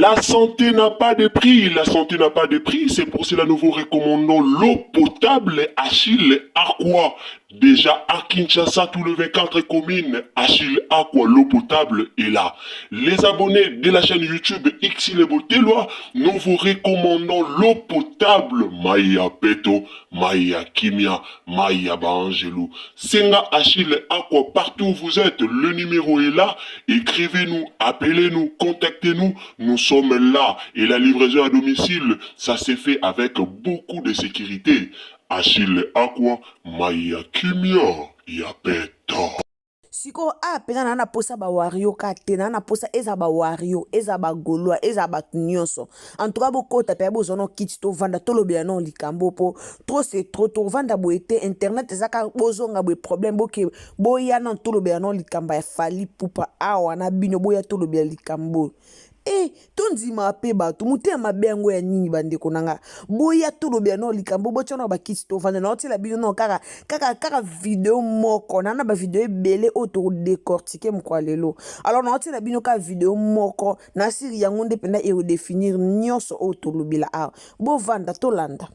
La santé n'a pas de prix, la santé n'a pas de prix, c'est pour cela nous vous recommandons l'eau potable Achille Aqua. Déjà à Kinshasa, tous les 24 communes, Achille Aqua, l'eau potable est là. Les abonnés de la chaîne YouTube Xile Botelwa, nous vous recommandons l'eau potable Maya Peto, Maya Kimia, Maya Bangelou. Senga Achille Aqua, partout où vous êtes, le numéro est là. Écrivez-nous, appelez-nous, contactez-nous. Nous sommes là. Et la livraison à domicile, ça s'est fait avec beaucoup de sécurité. Achille Aqua, Maya Kimia, Yapeto. Siko pena na posa ba wario kate na posa eza ba wario eza ba golwa eza ba nyonso en tout cas bokota pe bozono kit to vanda to lobela non likambo po trop c'est trop to vanda boete internet ezaka bozonga bo problème boke boya non to lobela non likamba ya fali pupa awa na bino boya to lobela likambo. Tonzima pe bato mute mabengo ya nini bandeko nanga boya to lobela no likambo bochona ba kit to vanda na otela bino no kaka vidéo moko na ba vidéo ebele auto décortiquer mko lelo alors na otela bino ka vidéo moko na siri yango nde penda e définir nyonso auto lobela bo vanda to landa.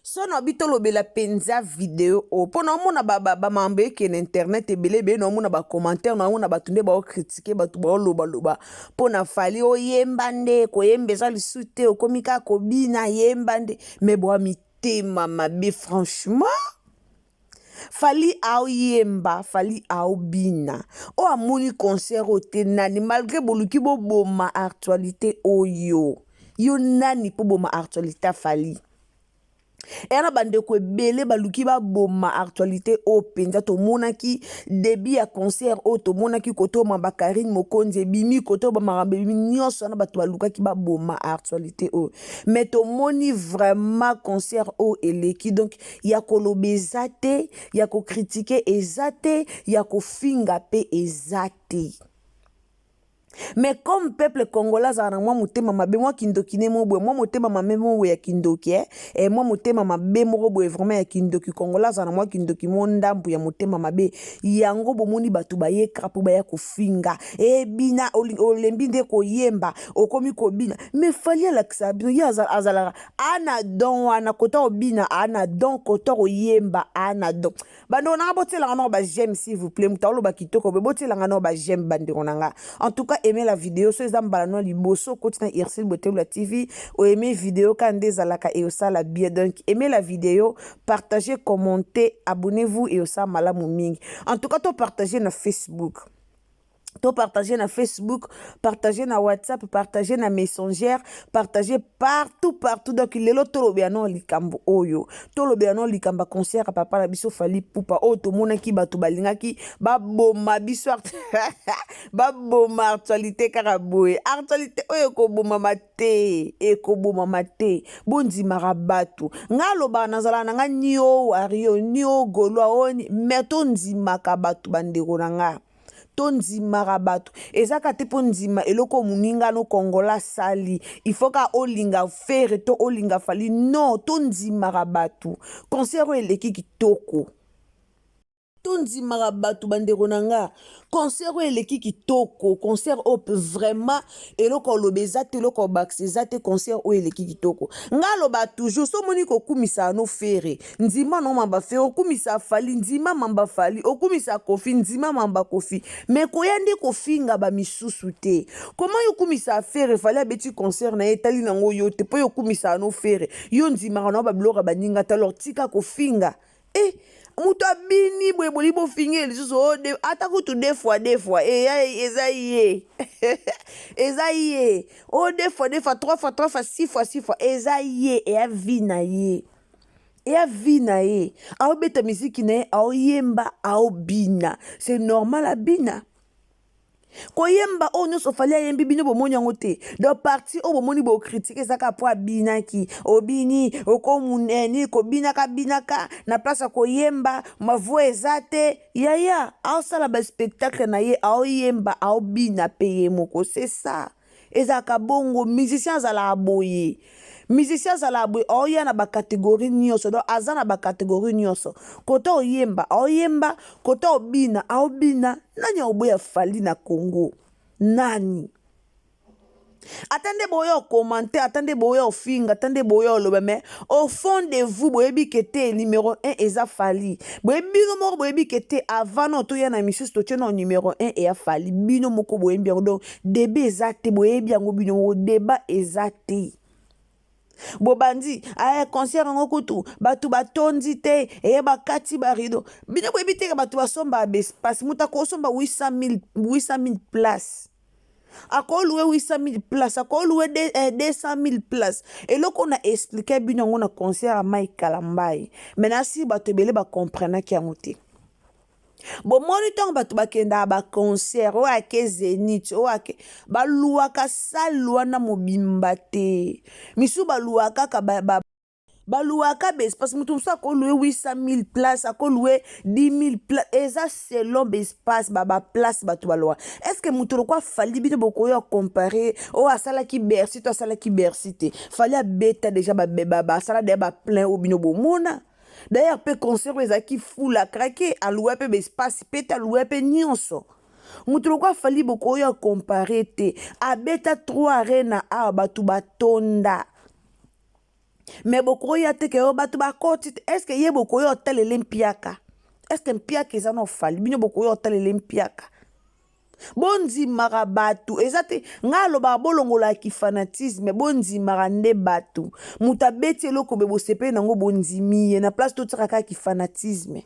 Sono bito lobela penza vidéo pona mona ba mambe ke na internet ebele be no mona ba commentaire no mona batunde ba critiquer batu ba loba pona fali o yembande ko yembeza lisute o komika ko bina yembande me bo mitema mabe franchement fali au yemba fali au bina o amoni concert o te nani malgré boluki bo boma actualité oyo yo nani po boma actualité fali. Era bande ko ebele baluki ba boma actualité o penza to monaki début ya concert o to monaki koto mamba Karine Mokonzi bimi koto ba marambe bimi nyonso na bato baluka ki ba boma actualité o mais to moni vraiment concert o eleki donc ya kolobe ezate ya ko critiquer ezate ya ko finga pe ezate. Mais comme peuple congolais za na moi motema mabe moi kindoki ne mo bwe moi motema mabe mo ya kindoki et moi motema mabe mo bwe vraiment ya kindoki congolais za na moi kindoki mo ndambu ya motema mabe yango bomoni batu ba ye krapu ba ya kofinga bina olembi nde ko yemba okomi ko bina mais fali la ksabino ya azala ana don wana kota obina ana don kota o yemba ana don bando na botela na ba j'aime s'il vous plaît mutalo ba kitoko be botela na ba j'aime bande konanga en tout cas aimez la vidéo so ezamba no liboso kotina Xile Botelwa TV ou aimez vidéo kande zalaka et osala bien donc aimez la vidéo partagez commentez abonnez-vous et osala malamu mingi en tout cas to partagez na Facebook to partager na Facebook, partager na WhatsApp, partager na Messenger, partager partout donc lelo tolobiano likambo oyo tolobiano likamba concert à papa la biso fali pupa o to monaki bato balingaki baboma biso baboma actualité karaboye actualité oyo ko boma mate e ko boma mate bondi marabatu ngalo ba nazala nga nio wario nio golwa oni meto nzimaka batu bandeko nanga tonzima bato ezaka te po nzima eloko muninga no kongola sali il faut ka olinga fere to olinga fali no tonzima bato concert eleki kitoko tonzima bato bandeko nanga concert eleki kitoko concert op vraiment eloko lobeza te eloko baxeza te concert eleki kitoko ngalo ba toujours so moni ko kumisa no fere nzima no mamba fere okumisa fali nzima mamba fali okumisa kofi nzima mamba kofi mais koyande kofinga ba misusu te comment yo kumisa fere fali abeti concert na etali nango yo te po yo kumisa no fere yo nzima na ba bloka baninga ta lortika kofinga mutu abini bwe bolibo finge lisusu de atakutu deux fois ezaye ezaye o deux fois trois fois six fois ezaye e avina ye eya vi na ye aobeta miziki na ye aoyemba aobina c'est normal abina koyemba oyo nyonso fali ayembi bino bomoni yango te donc parti oyo bomoni bokritike ezaka po abinaki obini okomuneni kobinaka na place ya koyemba mavo eza te yaya aosala baspectacle na ye aoyemba aobina mpe ye moko c'est ça ezalaka bongo musicien azalaka boye musicien azala boye aoya na bakategori nyonso donc aza na bakategori nyonso kota oyemba aoyemba kota obina aobina nani aoboya fali na Congo nani attendez boya okomante attendez boya ofinga attendez boya oloba mais au fond de vous boyebi kete numéro 1 eza fali boyebi bino moko boyebi kete avant no toya na misusu totie na numéro 1 eya fali bino moko boyebi yango donc debe eza te boyebi yango bino moko débat eza te bobandi aya concert yango kutu batu batondi te eye bakati barido bino boyebi teke batu basomba abespace mutu akosomba 800 000 place akoluwe 800 000 place akoluwe 200 000 place eloko na explike bino yango na concert ya Mike Kalambai maintenant si bato ebele bakomprenaki yango te bomoni ntongo bato bakenda baconcert oyo ake Zénith oyo ake baluwaka sale wana mobimba te misu baluwaka kaka baluwaka bespace mutu mosusu akoluwe 800 000 place akoluwe 10 000 place eza selon bespace baplace bato balowa estce mutu lokwa fali bino bokoyo compare oyo asalaki Bercy to asalaki Bercy te fali abeta deja basala deya baplein oyo bino bomona d'ailleurs pe concert oyo ezalaki fula krake aluwa mpe bespace mpe te aluwa mpe nyonso mutu lokwa fali bokoyo compare te abeta 3 arena awa bato batonda mais bokoya te ke bato bakoti est-ce que ye bokoya otalele mpiaka est-ce que mpiaka eza na ofali bino bokoya otalele mpiaka bonzimaka bato eza te nga alobaka bolongolaki fanatisme bonzimaka nde bato mutu abeti eloko be bosepeli nango bonzimi ye na place totiaka kaka fanatisme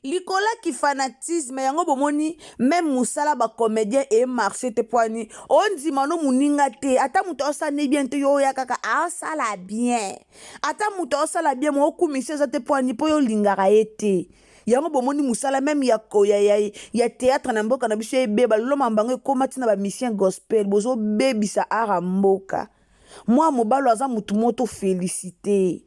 likola ki fanatisme yango bomoni même musala bacomédien e marché te poani ondima no muninga te ata mutu osala bien te yo ya kaka asala bien ata mutu osala bien mo okumisi eza te poani po yo lingaka ye te yango bomoni musala même ya théâtre na mboka na biso ebeba lelo mambango ekoma ntina bamisien gospel bozobebisa ara mboka mwa mobalo aza mutu moto félicité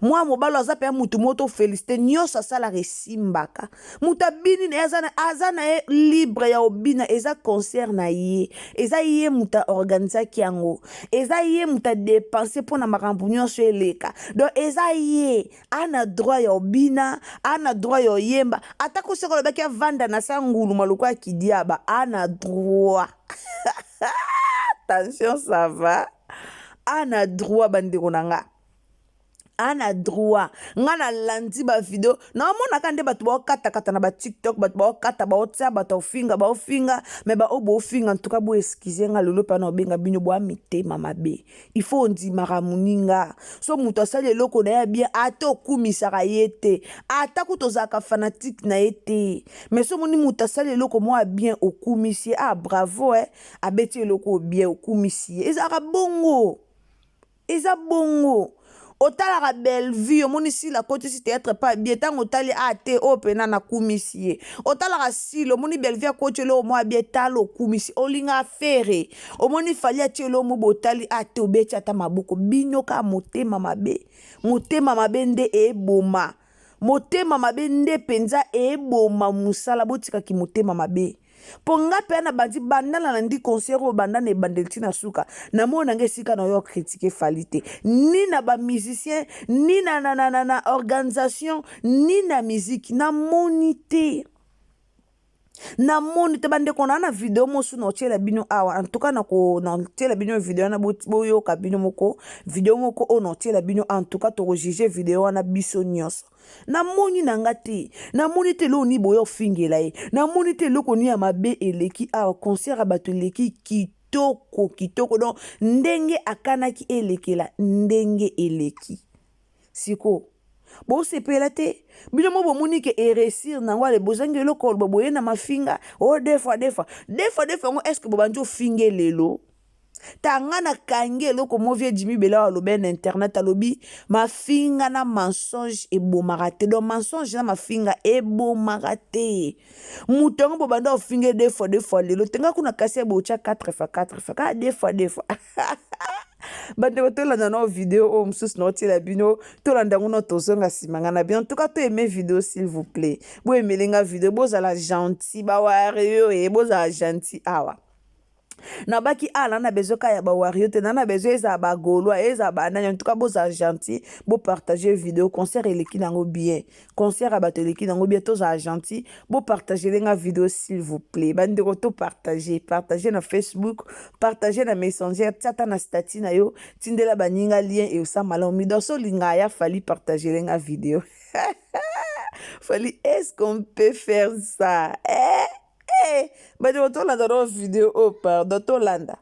mwa mobalo aza pe mutu moto félicité nyonso asalaka esimbaka mutu abini na ye aza na ye libre ya obina eza concert na ye eza ye mutu aorganizaki yango eza ye mutu adepense mpo na makambo nyonso eleka donc eza ye ana droit ya obina ana droit ya oyemba ata koseka olobaki avanda na sa ngulu maloko ya kidiaba ana droit attention ça va ana droit bandeko na nga ana droit nga na landi ba video na omonaka nde bato baokatakata na batiktok bato baokata baotia bato baofinga me baobofinga ntuka bo excuse nga lelo mpe na obenga bino boa mitema mabe il faut ondimaka moninga so mutu asali eloko na ye bien ata okumisaka ye te ata kuta ozalaka fanatique na ye te mais so moni mutu asali eloko mwa bien okumisi ye bravo abeti eloko bien okumisi ye ezalaka bongo eza bongo otalaka Bellevue omoni sila koti si théâtre pas bien tango otali ate o pena na kumisi ye otalaka sila omoni Bellevue akoti lo mwa bien talo kumisi olinga fere omoni fali ati lo mo botali ate obeti ata maboko bino ka motema mabe nde eboma motema mabe nde penza eboma musala botika ki motema mabe ponga pe na bandi bandala na ndi concert o bandana e bandelti na suka na mona nge sika na yo critiquer falite ni na ba musicien ni na organisation ni na musique na monité bande kona na video mosu na otiela bino awa en tout cas na otiela bino video na boyoka bino moko video moko o na otiela bino en tout cas to juger video wana biso nyonso na moni na ngati na moni te lo ni boyo fingela ye na moni te loko ni ya mabe eleki awa concert abato eleki kitoko donc ndenge akanaki elekela ndenge eleki siko bo sepela te bino mo bomoni ke eresir nango ale bozangi eloko boye na mafinga o des fois ngo est-ce que bobanjo finge lelo tanga na kangi eloko movie Jimmy Bela alobi na internet alobi mafinga na mensonge ebomaka te donc mensonge na mafinga ebomaka te moto yango bobanda ofinge deux fois lelo tenga kuna kasi ebocha 4 fois ka deux fois bandeko tolanda na video oyo mosusu na otiela bino tolanda ngo na tozonga nsima nga na bino en tout cas toyeme video s'il vous plaît boyemelenga video bozala gentil bawario bozala gentil awa na baki ala na besoin ka ya ba wario te na besoin eza ba gaulois eza ba nani en tout cas boza gentil bo partager vidéo concert eleki nango bien concert abato eleki nango bien toza gentil bo partager lenga vidéo s'il vous plaît bandeko to partager na Facebook partager na Messenger tata na statut na yo tindela baninga lien et ça malomi donc so linga ya fali partager lenga vidéo fali est-ce qu'on peut faire ça badi tolanda na video oh pardon tolanda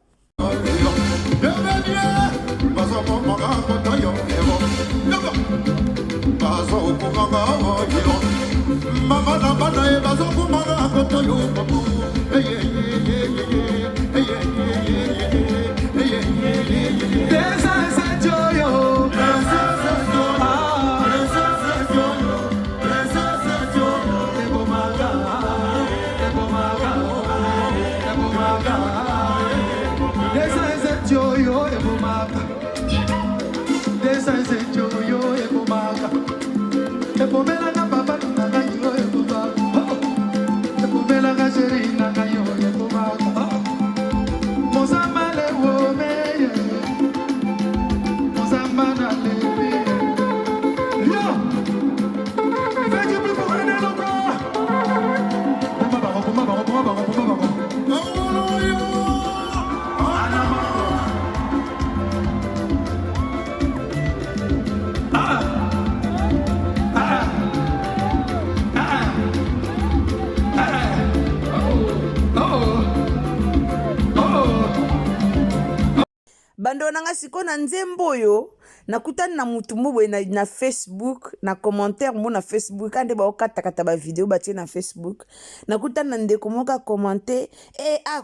bando nanga siko na nzembo oyo nakutani na mutu mobwe na Facebook na commentaire mo na Facebook ande ba okatakata ba video batie na Facebook nakutani na ndeko moka commenter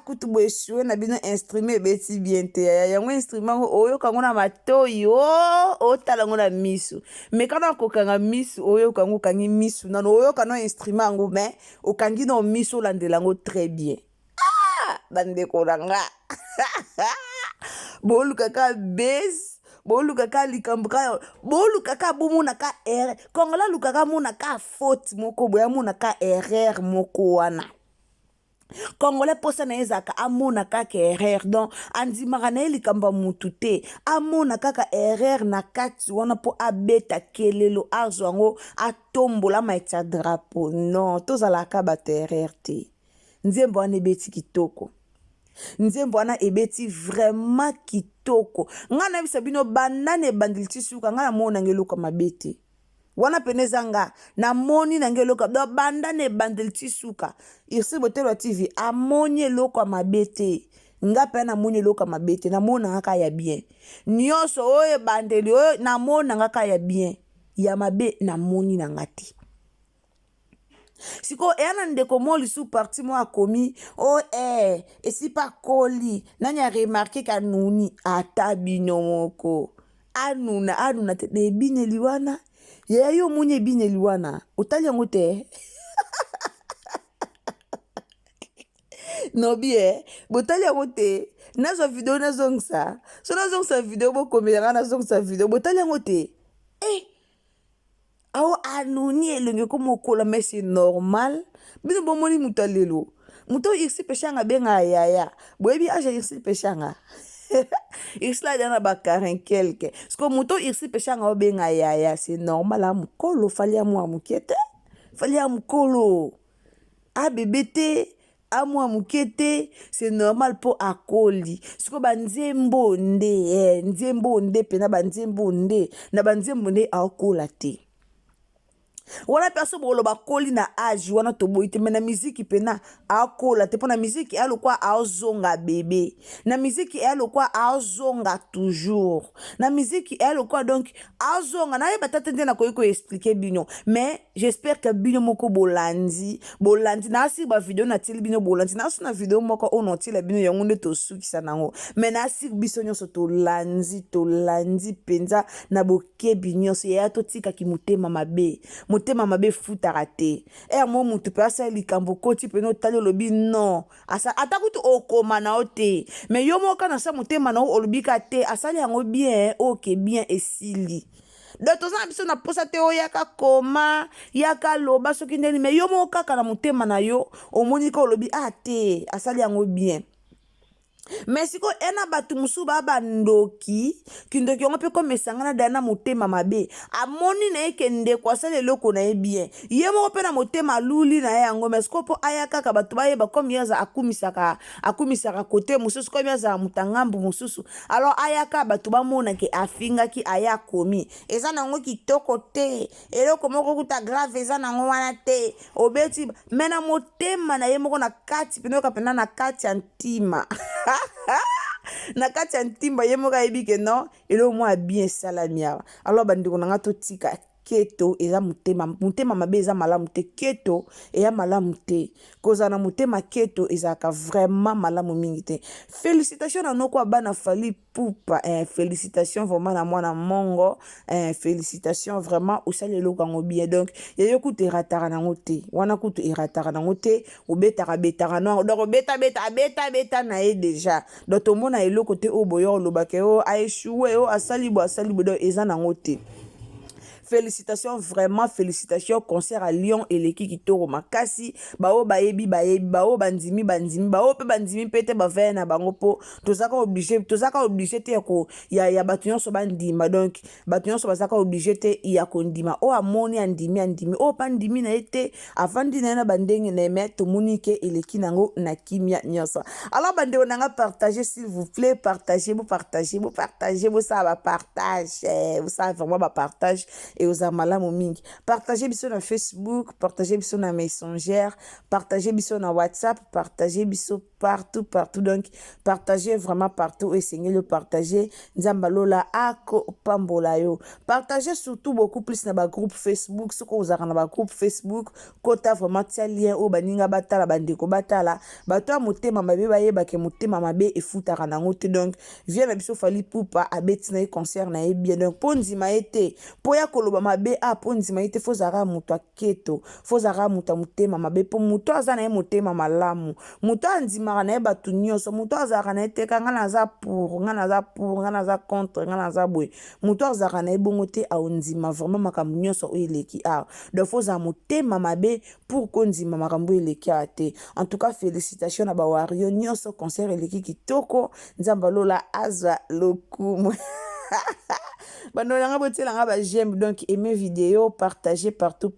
kutu bo esue na bino instrument beti bien te yango instrument oyo kango na matoyo o tala ngo na misu me kana kokanga misu oyo kango kangi misu na oyo kana instrument ngo mais okangi no misu landela ngo très bien bandeko ranga boluka ka base boluka ka likambo ka boluka ka bomona ka erreur kongola luka ka mona ka faute moko boya mona ka erreur moko wana kongole posa na ezaka amona kaka erreur donc andimaka na ye likambo mutu te amona kaka erreur na kati wana po abeta kelelo azwa yango atombola maitya drapeau non tozalaka bato erreur te nzembo wana ebeti kitoko nzembo wana ebeti vraiment kitoko nga na bisa bino bandane bandili tisuka nga na mona ngeloka mabete wana penezanga na moni na ngeloka do bandane bandili tisuka irsi botelo TV amoni eloka mabete nga pe na moni eloka mabete na mona ngaka ya bien nyoso oye bandeli oye na mona ngaka ya bien ya mabe na moni na ngati siko yana ndeko moli sous parti mo akomi esi pa koli nani a remarqué ka nuni ata bino moko anuna te de bineli wana yo munye bineli wana otali yango te no bien botali yango te nazo video nazongsa so nazongsa video bokomela nazongsa video botali yango te awo anuni elonge komokola mais c'est normal bino bomoni muta lelo muto irsi peshanga benga yaya boyebi aja irsi peshanga isla dana ba 40 quelque sko muto irsi peshanga benga yaya c'est normal amukolo fali amu amukete fali amukolo abebete amu amukete c'est normal po akoli sko banzembo nde nzembo nde pena banzembo nde na banzembo nde akola te wana perso boloba koli na âge wana toboyi te, mais na miziki pena akola te, mpo na miziki eya lokwa aozonga bebe, na miziki eya lokwa aozonga toujours, na miziki eya lokwa donc aozonga nayeba tata nde nakoki koexplike bino, mais j'espère que bino moko bolandi naasi bavideo natili bino bolandi, naasi na video moko oyo notila bino yango nde tosukisa nango, mais naasi biso nyonso tolandi penza na bokebi nyonso yaya totikaki motema mabe, motema mabe futaka te mo mutu mpe asali likambo koti pene otali olobi non ata kutu okoma na yo te, mais yo moko na sa motema na yo olobi ka te asali yango bien oke bien esili. Donc toza na biso na posa te oyo yaka koma yaka loba soki ndeni, mais yo moko kaka na motema na yo omoni ka olobi te asali yango bien. Mais siko ena batu musu bandoki kindoki yango mpe komesangana dana motema mabe amoni na ye kende kwa sala eloko na ye bien ye moko mpe na motema luli na ye yango, mais siko mpo aya kaka batu bayeba komi yaza akumisaka kote mosusu komi yaza mutangambu mosusu, alors ayaka batu bamonake afingaki aya komi eza nango kitoko te eloko moko kuta grave eza nango wana te obeti, mais na motema na ye moko na kati penoka pena na kati ya ntima na kati ya ntimba ye moko ayebi ke non elo mwa bien salami awa. Alors bandeko nanga totika keto eza motema mabe eza malamu te, keto eya malamu te, koza na motema keto ezalaka vraiment malamu mingi te. Félicitations na noko bana Fally Ipupa, félicitations vraiment na mwana mongo, félicitations vraiment osali eloko yango bien, donc yayo kutu erataka nango te, wana kutu erataka nango te, betaka no, donc beta na ye déjà, donc tomona eloko te o boyo olobake o aéchoué o asali bo donc eza nango te. Félicitations vraiment, félicitations concert à Lyon et l'équipe qui toro makasi bao baebi bao bandimi bao pe bandimi pete ba vena bango po tozaka obligé te ko ya batunyo so bandima, donc batunyo so bazaka obligé te ya kondima o amoni andimi o pandimi na ete avandi na bandenge na mettre monike eleki nango na kimia nyosa. Alors bande onanga partager s'il vous plaît, partagez vous ça va partage vous ça vraiment ba partage et aux amalamu mingi. Partagez biso na Facebook, partagez biso na Messenger, partagez biso na WhatsApp, partagez biso partout, donc partagez vraiment partout, essayez de partager. Nzambalola ako pambola yo. Partagez surtout beaucoup plus na ba groupe Facebook, ce que vous avez na ba groupe Facebook, kota vraiment tia lien o baninga batala bandeko batala, bato motema mabe bayeba ke motema mabe efutaka nango te, donc viens na biso Fally Ipupa abeti na concert na bien, donc ponzima ete poya koloba mabe ponzima ete fozara muto aketo, fozara muto motema mabe po muto azana ye motema malamu, muto anzima na ye batu nyonso, muto azaka na ete kanga naza pour nga naza contre nga naza boy, muto azaka na ye bongo te aonzima vraiment makambo nyonso oyo eleki awa, donc fozara motema mabe pour konzima makambo eleki awa te. En tout cas félicitations na bawario nyonso, concert eleki kitoko, nzambalola azwa lokumu. Bandolanga botelanga ba j'aime, donc aimez vidéo, partagez partout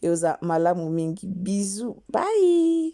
et oza malamu mingi. Bisous, bye.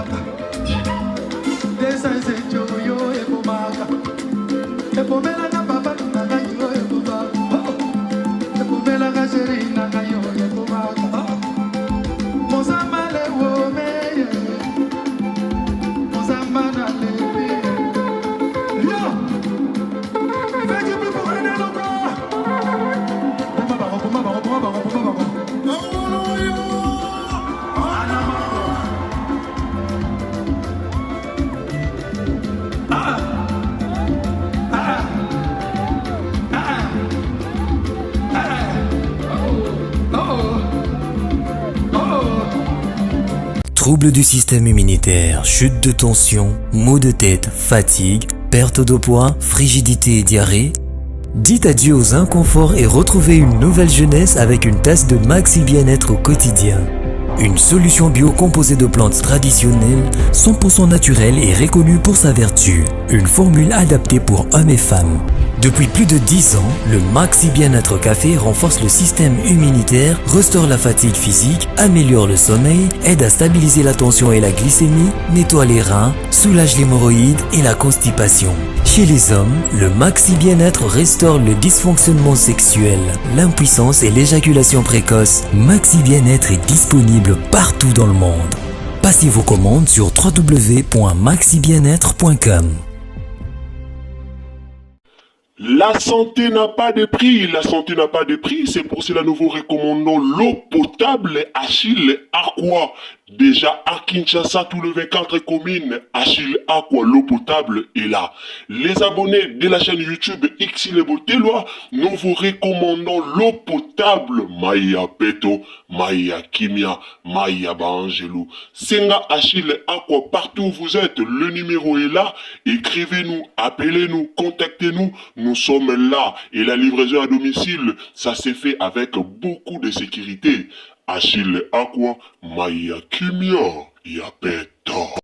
ekomaka desaesejo yo ekomaka ekomelanga papa nanga yo ekomaka ekomelanga sheri nanga yo ekomaka mozamba lewo meye mozamba na lebi yo feki pipo ene loko boma Troubles du système immunitaire, chute de tension, maux de tête, fatigue, perte de poids, frigidité et diarrhée. Dites adieu aux inconforts et retrouvez une nouvelle jeunesse avec une tasse de Maxi Bien-être au quotidien. Une solution bio composée de plantes traditionnelles, 100% naturelles et reconnue pour sa vertu. Une formule adaptée pour hommes et femmes. Depuis plus de 10 ans, le Maxi Bien-être Café renforce le système immunitaire, restaure la fatigue physique, améliore le sommeil, aide à stabiliser la tension et la glycémie, nettoie les reins, soulage l'hémorroïde et la constipation. Chez les hommes, le Maxi Bien-être restaure le dysfonctionnement sexuel, l'impuissance et l'éjaculation précoce. Maxi Bien-être est disponible partout dans le monde. Passez vos commandes sur www.maxibienetre.com. La santé n'a pas de prix, la santé n'a pas de prix, c'est pour cela que nous vous recommandons l'eau potable Achille Aqua. Déjà à Kinshasa, tout le 24 communes, Achille Aqua, l'eau potable est là. Les abonnés de la chaîne YouTube Xile Botelwa, nous vous recommandons l'eau potable Maya Peto, Maya Kimia, Maya Bangelou. Senga Achille Aqua, partout où vous êtes, le numéro est là. Écrivez-nous, appelez-nous, contactez-nous. Nous sommes là et la livraison à domicile, ça s'est fait avec beaucoup de sécurité. Achille Aqua, Maya Kimia, Yapeto.